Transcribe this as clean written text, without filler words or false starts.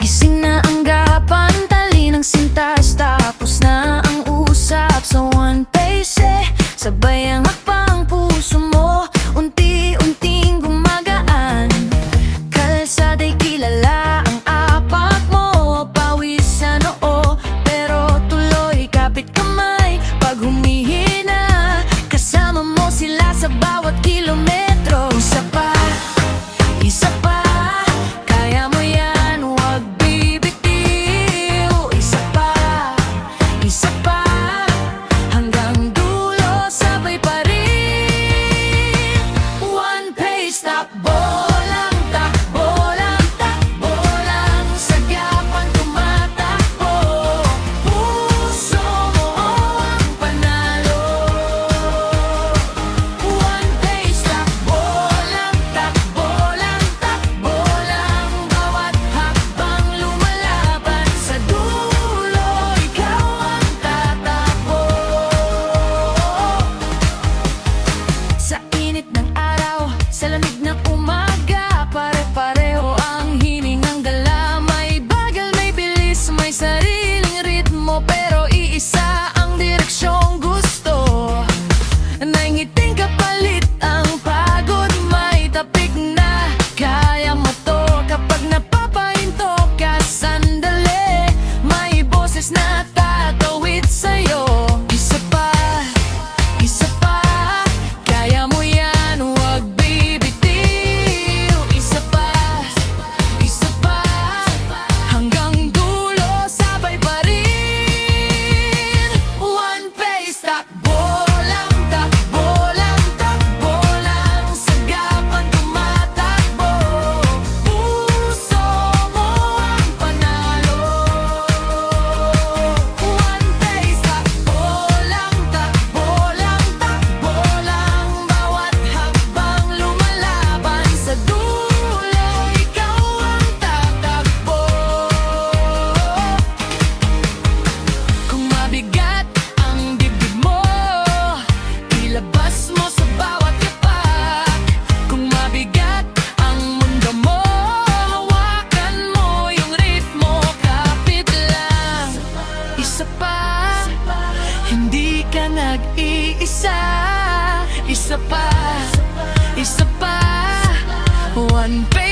Gising na ang gapan, tali ng sintas, tapos na ang usap sa one pace. Sabay ang hakbang puso mo, unti-unting gumagaan. Kalsada'y kilala ang apak mo, pawis sa noo, pero tuloy kapit kamay. Pag humihina, kasama mo sila sa bawat kilometro. Isa pa, kaya mo yan, huwag bibitiw. Isa pa, hanggang dulo, sabay pa rin. One pace, takbo lang, takbo lang, takbo lang. Sagyapan tumatakbo, puso mo ang panalo. One pace, takbo lang, takbo lang, takbo lang. Bawat hakbang lumalaban, sa dulo ikaw ang tatakbo. Sa init ng araw, sa lamig ng umaga, pare-pareho ang hiningang dala. May bagal, may bilis, may sariling ritmo, pero iisa ang direksyong gusto. Naingiting kapalit ang pagod, may tapik na kaya mo to. Kapag napapahinto ka sandali, may boses na tatawid sa'yo. Isa pa, kaya mo yan, huwag bibitiw. Isa pa, hanggang dulo, sabay pa rin. One pace, takbo lang, takbo lang, takbo lang. Sagyapan tumatakbo, puso mo ang panalo. One pace, takbo lang, takbo lang, takbo lang. Bawat hakbang lumalaban, sa dulo ikaw ang tatakbo. Kung mabigat ang dibdib mo, ilabas mo sa bawat yapak. Kung mabigat ang mundo mo, hawakan mo yung ritmo, kapit lang. Isa pa, hindi ka nag-iisa. Isa pa, one pace.